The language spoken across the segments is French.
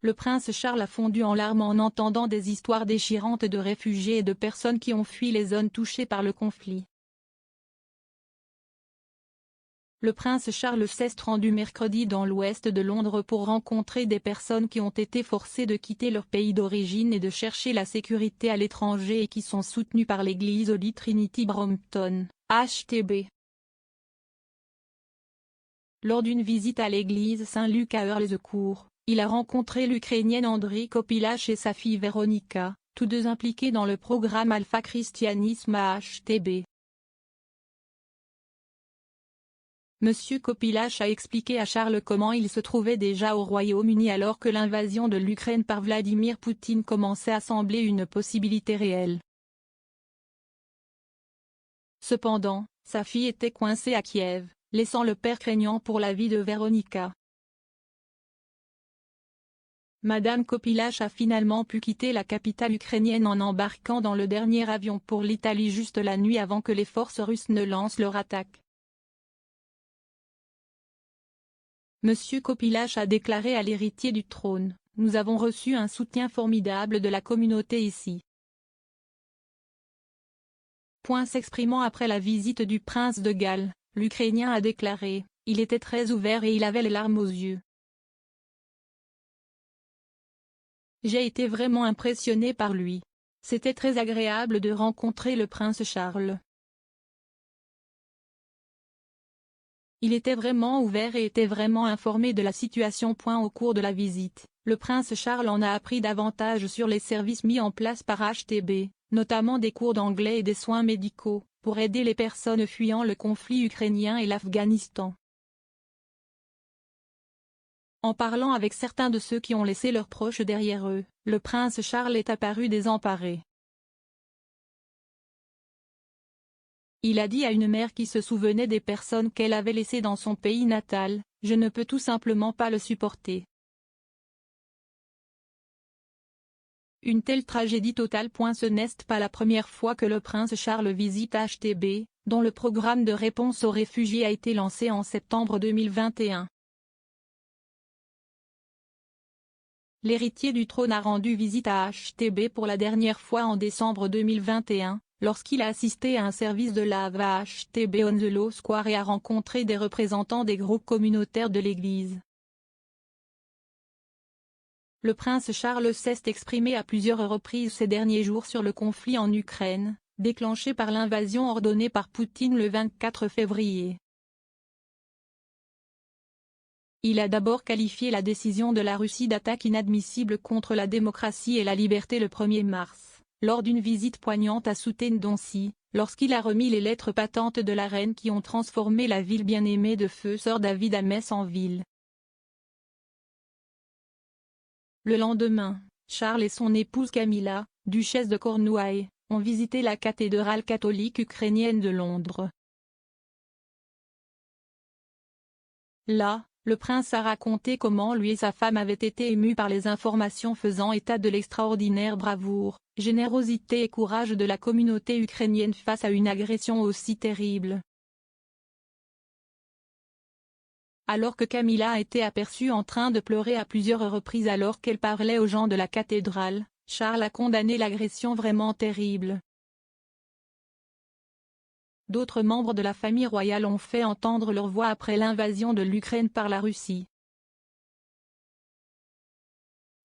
Le prince Charles a fondu en larmes en entendant des histoires déchirantes de réfugiés et de personnes qui ont fui les zones touchées par le conflit. Le prince Charles s'est rendu mercredi dans l'ouest de Londres pour rencontrer des personnes qui ont été forcées de quitter leur pays d'origine et de chercher la sécurité à l'étranger et qui sont soutenues par l'église Holy Trinity Brompton, HTB. Lors d'une visite à l'église Saint-Luc à Earlscourt, il a rencontré l'Ukrainienne Andriy Kopylach et sa fille Veronika, tous deux impliqués dans le programme Alpha Christianisme à HTB. Monsieur Kopylach a expliqué à Charles comment il se trouvait déjà au Royaume-Uni alors que l'invasion de l'Ukraine par Vladimir Poutine commençait à sembler une possibilité réelle. Cependant, sa fille était coincée à Kiev, laissant le père craignant pour la vie de Veronika. Madame Kopylach a finalement pu quitter la capitale ukrainienne en embarquant dans le dernier avion pour l'Italie juste la nuit avant que les forces russes ne lancent leur attaque. Monsieur Kopylach a déclaré à l'héritier du trône, « Nous avons reçu un soutien formidable de la communauté ici. » S'exprimant après la visite du prince de Galles, l'Ukrainien a déclaré, « Il était très ouvert et il avait les larmes aux yeux. J'ai été vraiment impressionné par lui. C'était très agréable de rencontrer le prince Charles. Il était vraiment ouvert et était vraiment informé de la situation. » Au cours de la visite, le prince Charles en a appris davantage sur les services mis en place par HTB, notamment des cours d'anglais et des soins médicaux, pour aider les personnes fuyant le conflit ukrainien et l'Afghanistan. En parlant avec certains de ceux qui ont laissé leurs proches derrière eux, le prince Charles est apparu désemparé. Il a dit à une mère qui se souvenait des personnes qu'elle avait laissées dans son pays natal, « Je ne peux tout simplement pas le supporter. Une telle tragédie totale. » Ce n'est pas la première fois que le prince Charles visite HTB, dont le programme de réponse aux réfugiés a été lancé en septembre 2021. L'héritier du trône a rendu visite à HTB pour la dernière fois en décembre 2021, lorsqu'il a assisté à un service de lave à HTB Onslow Square et a rencontré des représentants des groupes communautaires de l'Église. Le prince Charles s'est exprimé à plusieurs reprises ces derniers jours sur le conflit en Ukraine, déclenché par l'invasion ordonnée par Poutine le 24 février. Il a d'abord qualifié la décision de la Russie d'attaque inadmissible contre la démocratie et la liberté le 1er mars, lors d'une visite poignante à Southend-Doncy, lorsqu'il a remis les lettres patentes de la reine qui ont transformé la ville bien-aimée de feu Sir David à Metz en ville. Le lendemain, Charles et son épouse Camilla, duchesse de Cornouailles, ont visité la cathédrale catholique ukrainienne de Londres. Là, le prince a raconté comment lui et sa femme avaient été émus par les informations faisant état de l'extraordinaire bravoure, générosité et courage de la communauté ukrainienne face à une agression aussi terrible. Alors que Camilla a été aperçue en train de pleurer à plusieurs reprises alors qu'elle parlait aux gens de la cathédrale, Charles a condamné l'agression vraiment terrible. D'autres membres de la famille royale ont fait entendre leur voix après l'invasion de l'Ukraine par la Russie.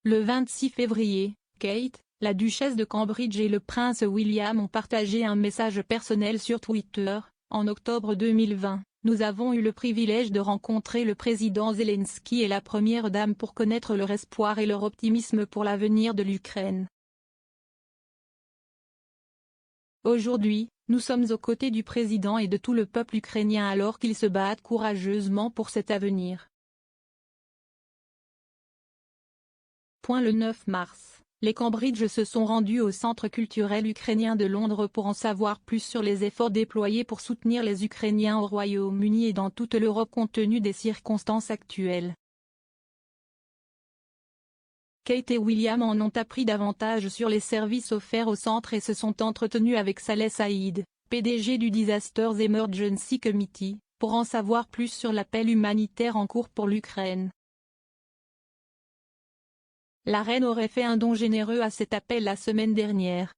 Le 26 février, Kate, la duchesse de Cambridge et le prince William ont partagé un message personnel sur Twitter. En octobre 2020, nous avons eu le privilège de rencontrer le président Zelensky et la première dame pour connaître leur espoir et leur optimisme pour l'avenir de l'Ukraine. Aujourd'hui, nous sommes aux côtés du président et de tout le peuple ukrainien alors qu'ils se battent courageusement pour cet avenir. Le 9 mars, les Cambridge se sont rendus au Centre culturel ukrainien de Londres pour en savoir plus sur les efforts déployés pour soutenir les Ukrainiens au Royaume-Uni et dans toute l'Europe compte tenu des circonstances actuelles. Kate et William en ont appris davantage sur les services offerts au centre et se sont entretenus avec Saleh Saïd, PDG du Disasters Emergency Committee, pour en savoir plus sur l'appel humanitaire en cours pour l'Ukraine. La reine aurait fait un don généreux à cet appel la semaine dernière.